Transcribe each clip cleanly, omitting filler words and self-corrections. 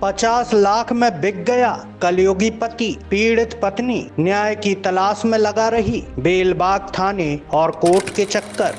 50 लाख में बिक गया कलयुगी पति। पीड़ित पत्नी न्याय की तलाश में लगा रही बेलबाग थाने और कोर्ट के चक्कर।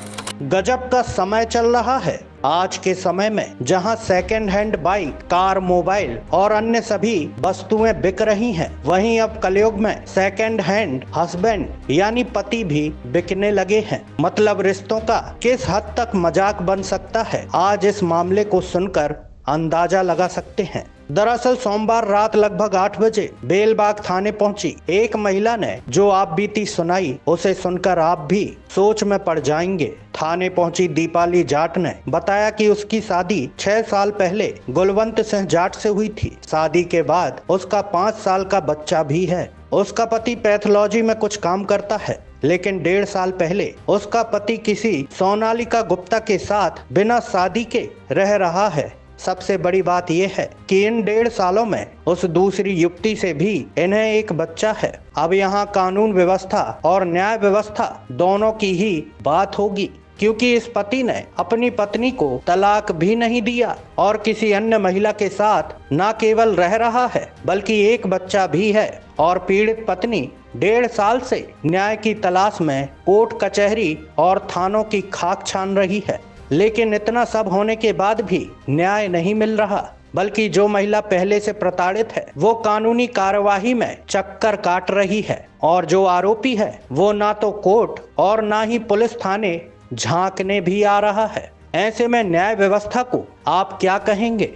गजब का समय चल रहा है आज के समय में, जहां second hand bike, car, mobile और अन्य सभी वस्तुएं बिक रही हैं, वहीं अब कलयुग में सेकेंड हैंड हस्बैंड यानी पति भी बिकने लगे हैं। मतलब रिश्तों का किस हद तक मजाक बन सकता है, आज इस मामले को सुनकर अंदाजा लगा सकते हैं। दरअसल सोमवार रात लगभग 8 बजे बेलबाग थाने पहुंची एक महिला ने जो आप बीती सुनाई, उसे सुनकर आप भी सोच में पड़ जाएंगे। थाने पहुंची दीपाली जाट ने बताया कि उसकी शादी 6 साल पहले गुलवंत सिंह जाट से हुई थी। शादी के बाद उसका 5 साल का बच्चा भी है। उसका पति पैथोलॉजी में कुछ काम करता है, लेकिन 1.5 साल पहले उसका पति किसी सोनालिका गुप्ता के साथ बिना शादी के रह रहा है। सबसे बड़ी बात यह है कि इन 1.5 सालों में उस दूसरी युवती से भी इन्हें एक बच्चा है। अब यहाँ कानून व्यवस्था और न्याय व्यवस्था दोनों की ही बात होगी, क्योंकि इस पति ने अपनी पत्नी को तलाक भी नहीं दिया और किसी अन्य महिला के साथ न केवल रह रहा है बल्कि एक बच्चा भी है। और पीड़ित पत्नी 1.5 साल से न्याय की तलाश में कोर्ट कचहरी और थानों की खाक छान रही है, लेकिन इतना सब होने के बाद भी न्याय नहीं मिल रहा, बल्कि जो महिला पहले से प्रताड़ित है वो कानूनी कार्यवाही में चक्कर काट रही है, और जो आरोपी है वो ना तो कोर्ट और ना ही पुलिस थाने झांकने भी आ रहा है। ऐसे में न्याय व्यवस्था को आप क्या कहेंगे?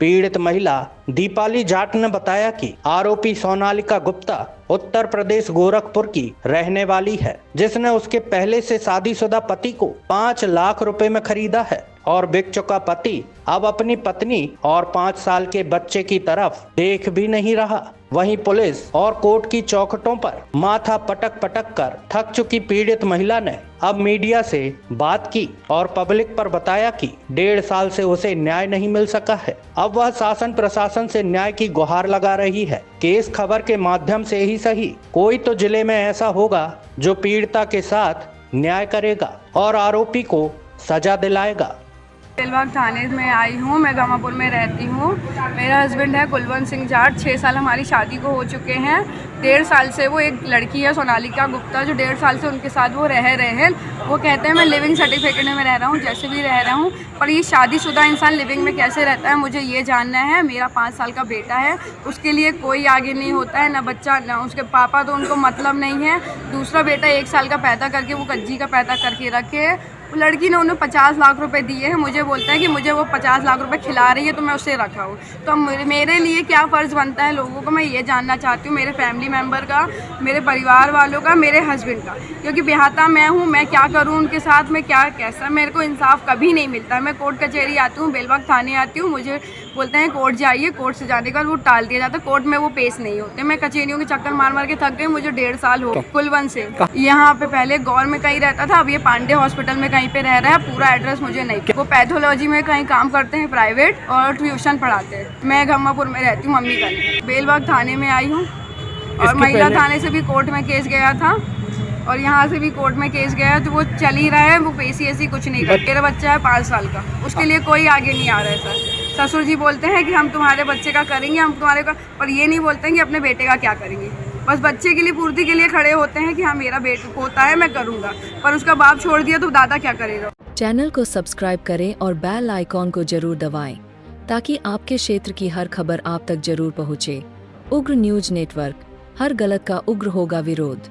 पीड़ित महिला दीपाली जाट ने बताया कि आरोपी सोनालिका गुप्ता उत्तर प्रदेश गोरखपुर की रहने वाली है, जिसने उसके पहले से शादीशुदा पति को 5 लाख रुपए में खरीदा है, और बिक चुका पति अब अपनी पत्नी और 5 साल के बच्चे की तरफ देख भी नहीं रहा। वहीं पुलिस और कोर्ट की चौखटों पर माथा पटक पटक कर थक चुकी पीड़ित महिला ने अब मीडिया से बात की और पब्लिक पर बताया कि 1.5 साल से उसे न्याय नहीं मिल सका है। अब वह शासन प्रशासन से न्याय की गुहार लगा रही है कि इस खबर के माध्यम से ही सही कोई तो जिले में ऐसा होगा जो पीड़िता के साथ न्याय करेगा और आरोपी को सजा दिलाएगा। बेलबाग थाने में आई हूँ। मैं गमापुर में रहती हूँ। मेरा हस्बैंड है कुलवंत सिंह जाट। 6 साल हमारी शादी को हो चुके हैं। 1.5 साल से वो एक लड़की है सोनालिका गुप्ता, जो 1.5 साल से उनके साथ वो रह रहे हैं। वो कहते हैं मैं लिविंग सर्टिफिकेट में रह रहा हूँ, जैसे भी रह रहा हूँ, पर ये शादीशुदा इंसान लिविंग में कैसे रहता है मुझे ये जानना है। मेरा 5 साल का बेटा है, उसके लिए कोई आगे नहीं होता है, ना बच्चा ना उसके पापा, तो उनको मतलब नहीं है। दूसरा बेटा 1 साल का पैदा करके वो कज्जी का पैदा करके रखे है। लड़की ने उन्हें 50 लाख रुपए दिए हैं। मुझे बोलता है कि मुझे वो 50 लाख रुपए खिला रही है तो मैं उसे रखा हूँ। तो मेरे लिए क्या फ़र्ज़ बनता है लोगों को, मैं ये जानना चाहती हूँ, मेरे फैमिली मेम्बर का, मेरे परिवार वालों का, मेरे हस्बैंड का, क्योंकि ब्याहता मैं हूँ। मैं क्या करूँ उनके साथ में, क्या कैसा, मेरे को इंसाफ कभी नहीं मिलता। मैं कोर्ट कचहरी आती हूँ, बेलबाग थाने आती हूँ, मुझे बोलते हैं कोर्ट जाइए, कोर्ट से जाने का वो टाल दिया जाता है, कोर्ट में वो पेश नहीं होते। मैं कचहरियों के चक्कर मार मार के थक गई। मुझे 1.5 साल हो कुलवंत से यहाँ पे पहले गौर में कहीं रहता था, अब ये पांडे हॉस्पिटल में कहीं पे रह रहा है। पूरा एड्रेस मुझे नहीं, वो पैथोलॉजी में कहीं काम करते हैं प्राइवेट, और ट्यूशन पढ़ाते हैं। मैं गमापुर में रहती हूँ मम्मी का। बेलबाग थाने में आई हूँ, और महिला थाने से भी कोर्ट में केस गया था, और यहाँ से भी कोर्ट में केस गया है, तो वो चल ही रहा है। वो पेशी ऐसी कुछ नहीं करते। मेरा बच्चा है 5 साल का, उसके लिए कोई आगे नहीं आ रहा है। सर ससुर जी बोलते हैं कि हम तुम्हारे बच्चे का करेंगे, हम तुम्हारे का, पर ये नहीं बोलते हैं कि अपने बेटे का क्या करेंगे। बस बच्चे के लिए पूर्ति के लिए खड़े होते हैं कि हाँ मेरा बेटा होता है मैं करूँगा, पर उसका बाप छोड़ दिया तो दादा क्या करेगा। चैनल को सब्सक्राइब करें और बेल आइकॉन को जरूर दबाएं, ताकि आपके क्षेत्र की हर खबर आप तक जरूर पहुंचे। उग्र न्यूज नेटवर्क, हर गलत का उग्र होगा विरोध।